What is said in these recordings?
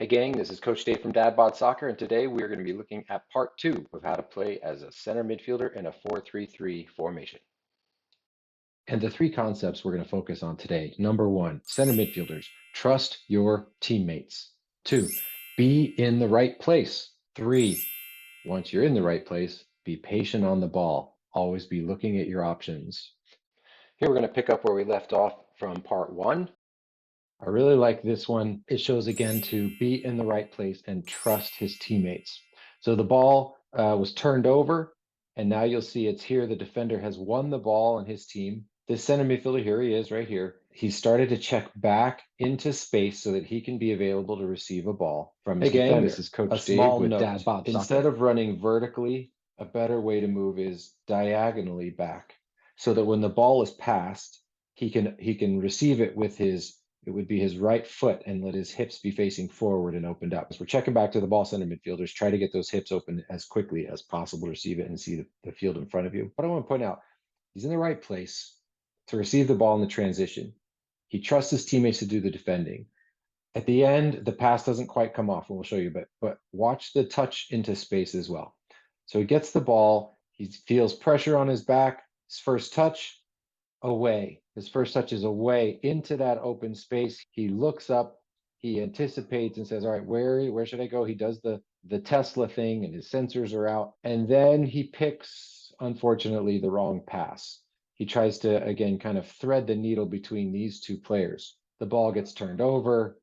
gang, this is Coach Dave from DadBod Soccer, and today we are going to be looking at part two of how to play as a center midfielder in a 4-3-3 formation. And the three concepts we're going to focus on today. Number one, center midfielders, trust your teammates. Two, be in the right place. Three, once you're in the right place, be patient on the ball. Always be looking at your options. Here we're going to pick up where we left off from part one. I really like this one. It shows again to be in the right place and trust his teammates. So the ball was turned over, and now you'll see it's here. The defender has won the ball on his team. This center midfielder, here he is right here. He started to check back into space so that he can be available to receive a ball from his defender. This is Coach Dave with Dad Bod Soccer. Instead of running vertically, a better way to move is diagonally back, so that when the ball is passed, he can receive it with it would be his right foot and let his hips be facing forward and opened up. As we're checking back to the ball center midfielders, try to get those hips open as quickly as possible to receive it and see the field in front of you. But I want to point out, he's in the right place to receive the ball in the transition. He trusts his teammates to do the defending. At the end, the pass doesn't quite come off, and we'll show you, but watch the touch into space as well. So he gets the ball, he feels pressure on his back, his first touch, away. His first touch is away into that open space. He looks up, he anticipates and says, all right, where should I go? He does the Tesla thing and his sensors are out. And then he picks, unfortunately, the wrong pass. He tries to, again, kind of thread the needle between these two players. The ball gets turned over.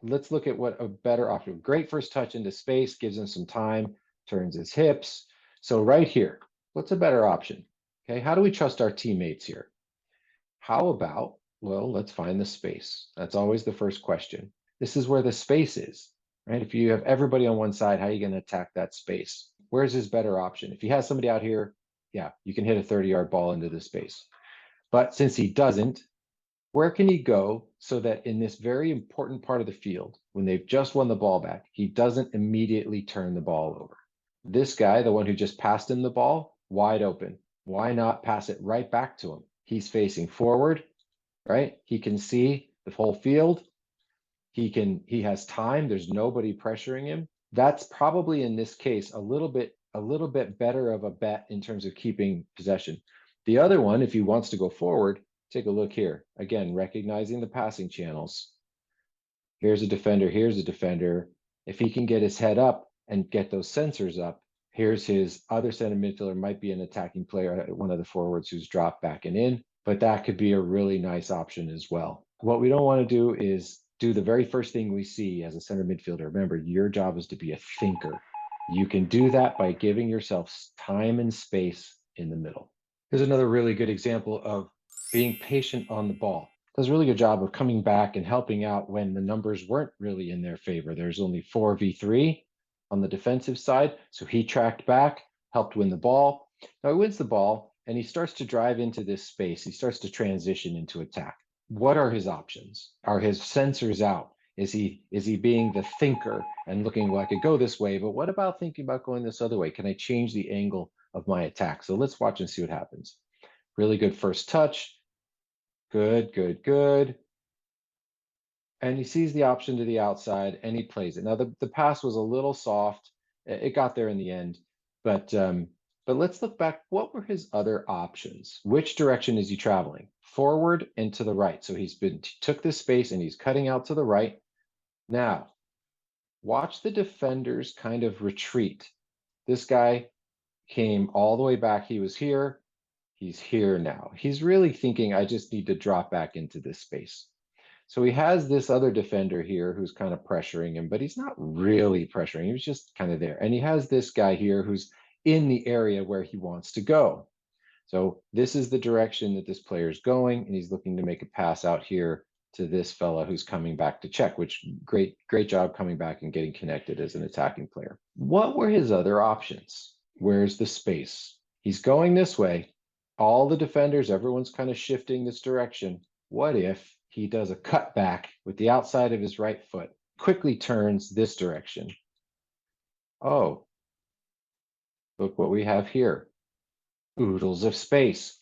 Let's look at what a better option. Great first touch into space, gives him some time, turns his hips. So right here, what's a better option? Okay, how do we trust our teammates here? How about, well, let's find the space. That's always the first question. This is where the space is, right? If you have everybody on one side, how are you going to attack that space? Where's his better option? If he has somebody out here, yeah, you can hit a 30-yard ball into the space. But since he doesn't, where can he go so that in this very important part of the field, when they've just won the ball back, he doesn't immediately turn the ball over? This guy, the one who just passed him the ball, wide open. Why not pass it right back to him? He's facing forward, right? He can see the whole field. He has time. There's nobody pressuring him. That's probably in this case a little bit better of a bet in terms of keeping possession. The other one, if he wants to go forward, take a look here. Again, recognizing the passing channels. Here's a defender, here's a defender. If he can get his head up and get those sensors up, here's his other center midfielder, might be an attacking player, one of the forwards who's dropped back and in, but that could be a really nice option as well. What we don't want to do is do the very first thing we see as a center midfielder. Remember, your job is to be a thinker. You can do that by giving yourself time and space in the middle. Here's another really good example of being patient on the ball. Does a really good job of coming back and helping out when the numbers weren't really in their favor. There's only 4v3 on the defensive side. So he tracked back, helped win the ball. Now he wins the ball and he starts to drive into this space. He starts to transition into attack. What are his options? Are his sensors out? Is he being the thinker and looking, well, I could go this way, but what about thinking about going this other way? Can I change the angle of my attack? So let's watch and see what happens. Really good first touch. Good, good, good. And he sees the option to the outside and he plays it. Now the pass was a little soft. It got there in the end, but let's look back. What were his other options? Which direction is he traveling? Forward and to the right. So he took this space and he's cutting out to the right. Now, watch the defenders kind of retreat. This guy came all the way back. He was here. He's here now. He's really thinking, I just need to drop back into this space. So he has this other defender here who's kind of pressuring him, but he's not really pressuring. He was just kind of there. And he has this guy here who's in the area where he wants to go. So this is the direction that this player is going, and he's looking to make a pass out here to this fella who's coming back to check, which great job coming back and getting connected as an attacking player. What were his other options? Where's the space? He's going this way. All the defenders, everyone's kind of shifting this direction. What if he does a cutback with the outside of his right foot, quickly turns this direction? Oh, look what we have here. Oodles of space.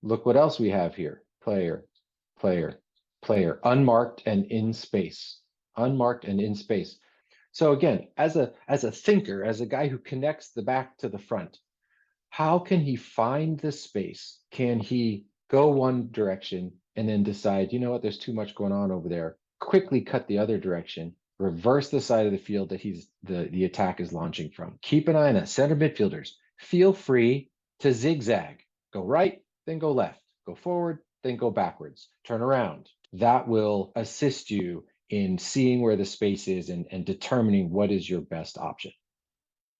Look what else we have here. Player, player, player, unmarked and in space. unmarked and in space. So again, as a thinker, as a guy who connects the back to the front, how can he find this space? Can he go one direction and then decide, you know what, there's too much going on over there, quickly cut the other direction, reverse the side of the field that the attack is launching from? Keep an eye on that. Center midfielders, feel free to zigzag. Go right, then go left. Go forward, then go backwards. Turn around. That will assist you in seeing where the space is and determining what is your best option.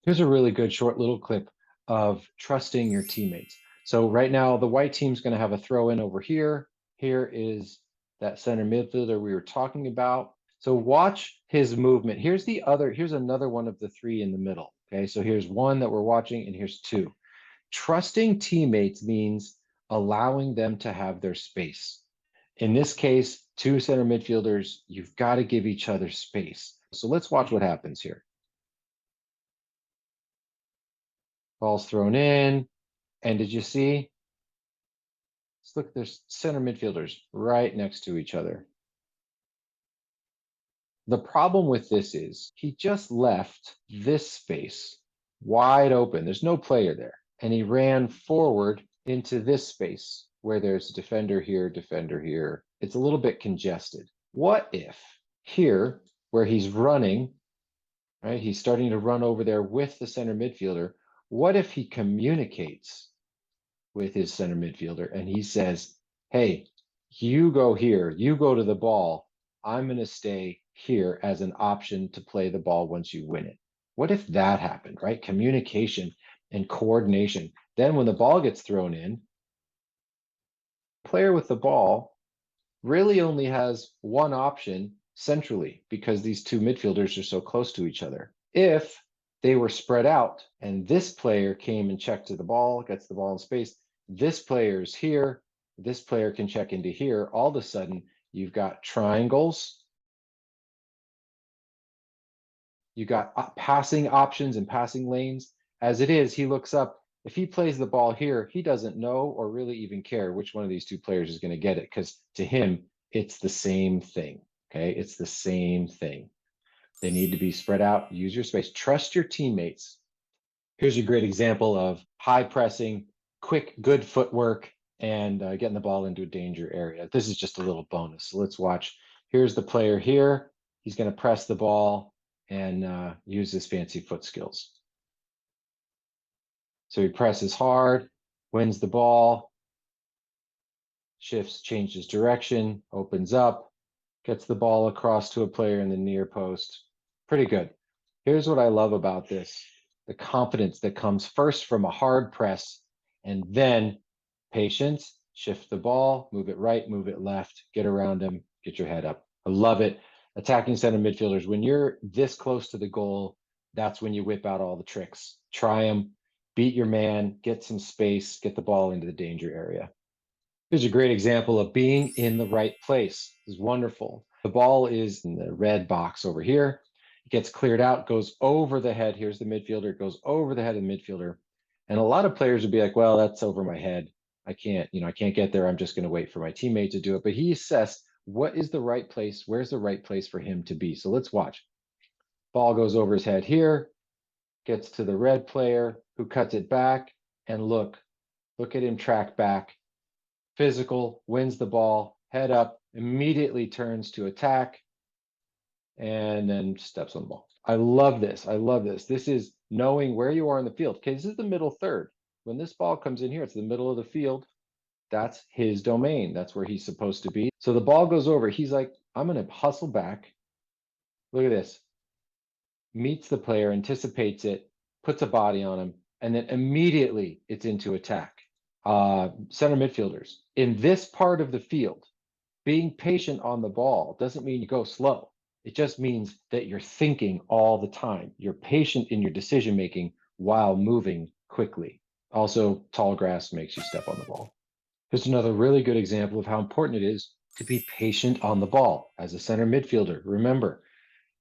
Here's a really good short little clip of trusting your teammates. So right now, the white team's going to have a throw in over here. Here is that center midfielder we were talking about. So watch his movement. Here's another one of the three in the middle. Okay, so here's one that we're watching, and here's two. Trusting teammates means allowing them to have their space. In this case, two center midfielders, you've got to give each other space. So let's watch what happens here. Ball's thrown in. And did you see? Let's look, there's center midfielders right next to each other. The problem with this is he just left this space wide open. There's no player there. And he ran forward into this space where there's a defender here, defender here. It's a little bit congested. What if here, where he's running, right? He's starting to run over there with the center midfielder. What if he communicates with his center midfielder and he says, hey, you go here, you go to the ball. I'm going to stay here as an option to play the ball once you win it. What if that happened, right? Communication and coordination. Then when the ball gets thrown in, player with the ball really only has one option centrally because these two midfielders are so close to each other. If they were spread out and this player came and checked to the ball, gets the ball in space, this player's here, this player can check into here, all of a sudden you've got triangles, you got passing options and passing lanes. As it is, he looks up. If he plays the ball here, he doesn't know or really even care which one of these two players is going to get it because to him, it's the same thing. Okay, it's the same thing. They need to be spread out. Use your space. Trust your teammates. Here's a great example of high pressing, quick, good footwork, and getting the ball into a danger area. This is just a little bonus. So let's watch. Here's the player here. He's going to press the ball and use his fancy foot skills. So he presses hard, wins the ball, shifts, changes direction, opens up, gets the ball across to a player in the near post. Pretty good. Here's what I love about this. The confidence that comes first from a hard press and then patience, shift the ball, move it right, move it left, get around him, get your head up. I love it. Attacking center midfielders, when you're this close to the goal, that's when you whip out all the tricks. Try them, beat your man, get some space, get the ball into the danger area. Here's a great example of being in the right place. This is wonderful. The ball is in the red box over here. It gets cleared out, goes over the head. Here's the midfielder. It goes over the head of the midfielder. And a lot of players would be like, well, that's over my head. I can't get there. I'm just going to wait for my teammate to do it. But he assessed what is the right place? Where's the right place for him to be? So let's watch. Ball goes over his head here, gets to the red player who cuts it back. And look at him track back. Physical, wins the ball, head up, immediately turns to attack, and then steps on the ball. I love this. I love this. This is knowing where you are in the field. Okay, this is the middle third. When this ball comes in here, it's the middle of the field. That's his domain. That's where he's supposed to be. So the ball goes over. He's like, I'm going to hustle back. Look at this. Meets the player, anticipates it, puts a body on him, and then immediately it's into attack. Center midfielders. In this part of the field, being patient on the ball doesn't mean you go slow. It just means that you're thinking all the time. You're patient in your decision making while moving quickly. Also, tall grass makes you step on the ball. Here's another really good example of how important it is to be patient on the ball. As a center midfielder, remember,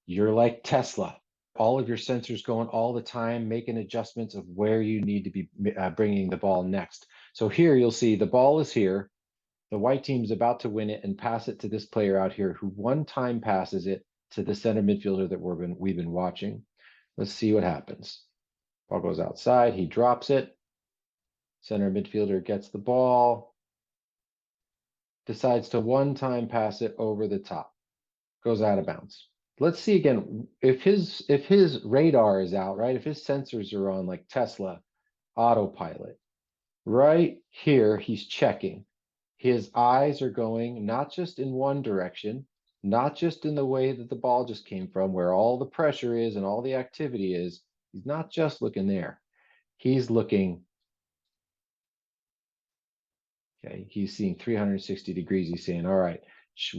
you're like Tesla. All of your sensors going all the time, making adjustments of where you need to be bringing the ball next. So here you'll see the ball is here. The white team's about to win it and pass it to this player out here who one time passes it, to the center midfielder that we've been watching. Let's see what happens. Ball goes outside, he drops it. Center midfielder gets the ball, decides to one-time pass it over the top, goes out of bounds. Let's see again, if his radar is out, right? If his sensors are on like Tesla autopilot, right here, he's checking. His eyes are going not just in one direction, not just in the way that the ball just came from, where all the pressure is and all the activity is. He's not just looking there. He's looking, okay, he's seeing 360 degrees. He's saying, all right,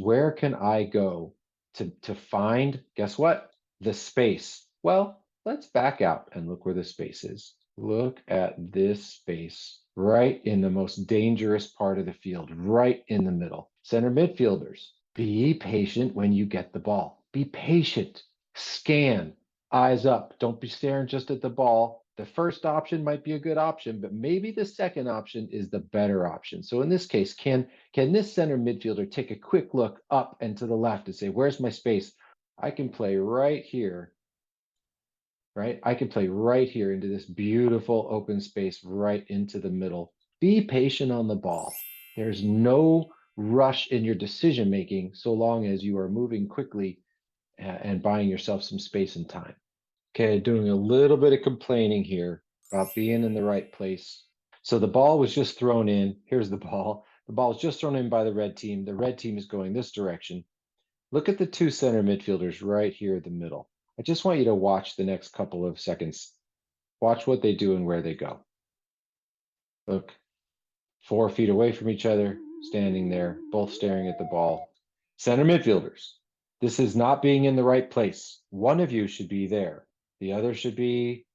where can I go to find, guess what? The space. Well, let's back out and look where the space is. Look at this space right in the most dangerous part of the field, right in the middle. Center midfielders, be patient when you get the ball. Be patient. Scan, eyes up. Don't be staring just at the ball. The first option might be a good option, but maybe the second option is the better option. So in this case, can this center midfielder take a quick look up and to the left and say, where's my space? I can play right here, right? I can play right here into this beautiful open space right into the middle. Be patient on the ball. There's no rush in your decision making so long as you are moving quickly and buying yourself some space and time. Okay, doing a little bit of complaining here about being in the right place. So the ball was just thrown in. Here's the ball. The ball is just thrown in by the red team. The red team is going this direction. Look at the two center midfielders right here in the middle. I just want you to watch the next couple of seconds. Watch what they do and where they go. Look, 4 feet away from each other, standing there, both staring at the ball. Center midfielders, this is not being in the right place. One of you should be there. The other should be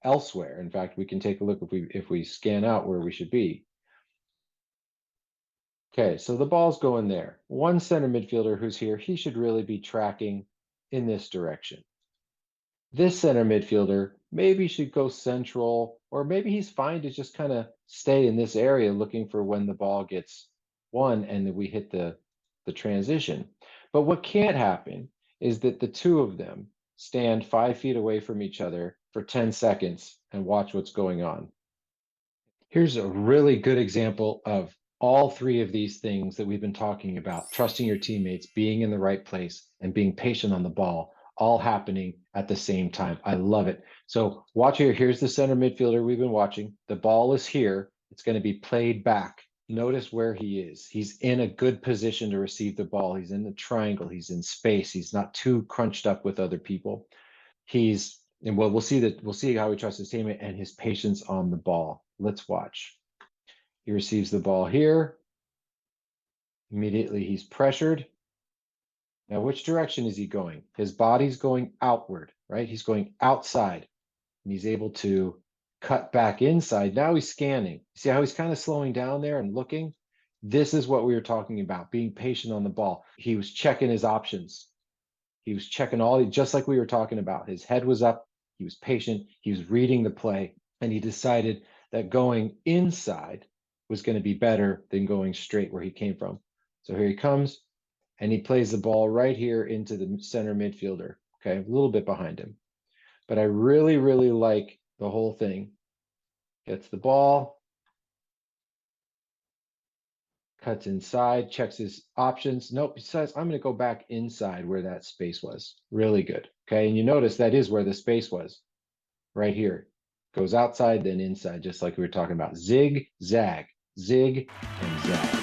elsewhere. In fact, we can take a look if we scan out where we should be. Okay, so the ball's going there. One center midfielder who's here, he should really be tracking in this direction. This center midfielder maybe should go central, or maybe he's fine to just kind of stay in this area looking for when the ball gets won and then we hit the transition. But what can't happen is that the two of them stand 5 feet away from each other for 10 seconds and watch what's going on. Here's a really good example of all three of these things that we've been talking about: trusting your teammates, being in the right place, and being patient on the ball, all happening at the same time. I love it. So watch here. Here's the center midfielder we've been watching. The ball is here. It's going to be played back. Notice where he is. He's in a good position to receive the ball. He's in the triangle. He's in space. He's not too crunched up with other people. And we'll see how he trusts his teammate and his patience on the ball. Let's watch. He receives the ball here. Immediately he's pressured. Now, which direction is he going? His body's going outward, right? He's going outside, and he's able to cut back inside. Now he's scanning. See how he's kind of slowing down there and looking? This is what we were talking about, being patient on the ball. He was checking his options. He was checking just like we were talking about. His head was up. He was patient. He was reading the play, and he decided that going inside was going to be better than going straight where he came from. So here he comes, and he plays the ball right here into the center midfielder, okay, a little bit behind him. But I really, really like the whole thing. Gets the ball, cuts inside, checks his options. Nope, he says, I'm going to go back inside where that space was. Really good, okay? And you notice that is where the space was, right here. Goes outside, then inside, just like we were talking about. Zig, zag, and zag.